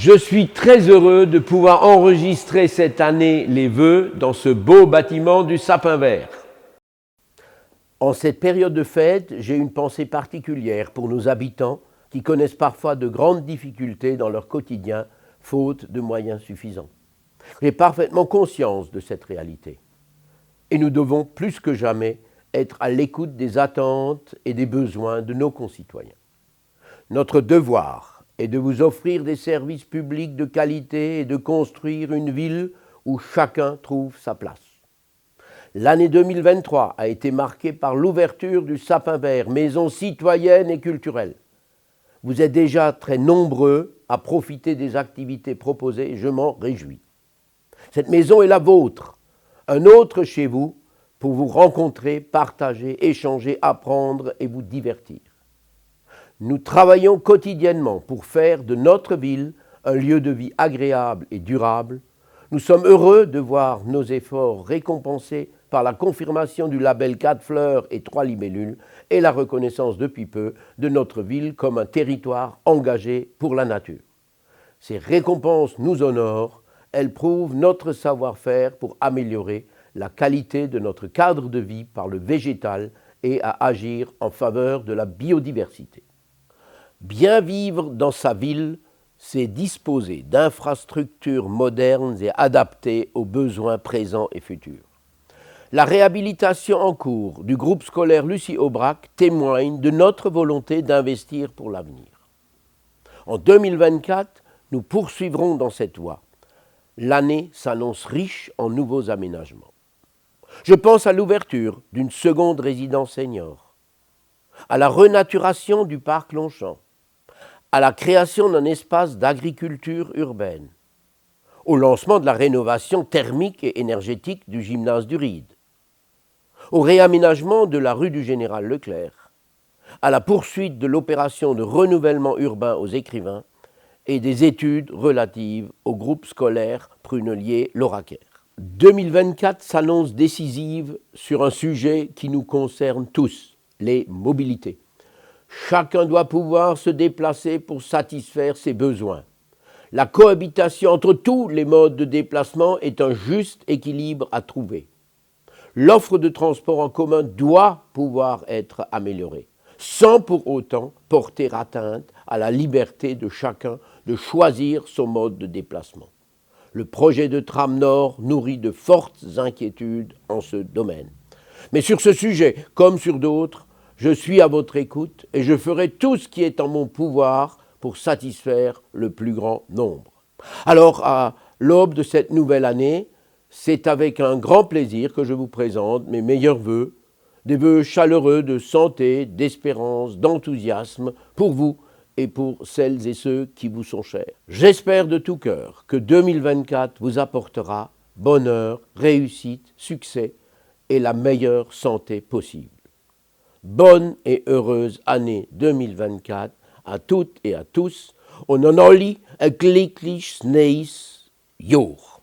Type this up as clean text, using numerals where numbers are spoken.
Je suis très heureux de pouvoir enregistrer cette année les vœux dans ce beau bâtiment du Sapin Vert. En cette période de fête, j'ai une pensée particulière pour nos habitants qui connaissent parfois de grandes difficultés dans leur quotidien, faute de moyens suffisants. J'ai parfaitement conscience de cette réalité. Et nous devons plus que jamais être à l'écoute des attentes et des besoins de nos concitoyens. Notre devoir est de vous offrir des services publics de qualité et de construire une ville où chacun trouve sa place. L'année 2023 a été marquée par l'ouverture du Sapin Vert, maison citoyenne et culturelle. Vous êtes déjà très nombreux à profiter des activités proposées et je m'en réjouis. Cette maison est la vôtre, un autre chez vous pour vous rencontrer, partager, échanger, apprendre et vous divertir. Nous travaillons quotidiennement pour faire de notre ville un lieu de vie agréable et durable. Nous sommes heureux de voir nos efforts récompensés par la confirmation du label 4 fleurs et 3 libellules et la reconnaissance depuis peu de notre ville comme un territoire engagé pour la nature. Ces récompenses nous honorent, elles prouvent notre savoir-faire pour améliorer la qualité de notre cadre de vie par le végétal et à agir en faveur de la biodiversité. Bien vivre dans sa ville, c'est disposer d'infrastructures modernes et adaptées aux besoins présents et futurs. La réhabilitation en cours du groupe scolaire Lucie Aubrac témoigne de notre volonté d'investir pour l'avenir. En 2024, nous poursuivrons dans cette voie. L'année s'annonce riche en nouveaux aménagements. Je pense à l'ouverture d'une seconde résidence senior, à la renaturation du parc Longchamp, à la création d'un espace d'agriculture urbaine, au lancement de la rénovation thermique et énergétique du gymnase du Ried, au réaménagement de la rue du Général Leclerc, à la poursuite de l'opération de renouvellement urbain aux Écrivains et des études relatives au groupe scolaire Prunelier-Lauraquer. 2024 s'annonce décisive sur un sujet qui nous concerne tous, les mobilités. Chacun doit pouvoir se déplacer pour satisfaire ses besoins. La cohabitation entre tous les modes de déplacement est un juste équilibre à trouver. L'offre de transport en commun doit pouvoir être améliorée, sans pour autant porter atteinte à la liberté de chacun de choisir son mode de déplacement. Le projet de tram Nord nourrit de fortes inquiétudes en ce domaine. Mais sur ce sujet, comme sur d'autres, je suis à votre écoute et je ferai tout ce qui est en mon pouvoir pour satisfaire le plus grand nombre. Alors, à l'aube de cette nouvelle année, c'est avec un grand plaisir que je vous présente mes meilleurs vœux, des vœux chaleureux de santé, d'espérance, d'enthousiasme pour vous et pour celles et ceux qui vous sont chers. J'espère de tout cœur que 2024 vous apportera bonheur, réussite, succès et la meilleure santé possible. Bonne et heureuse année 2024 à toutes et à tous. Und an alle ein glückliches neues Jahr.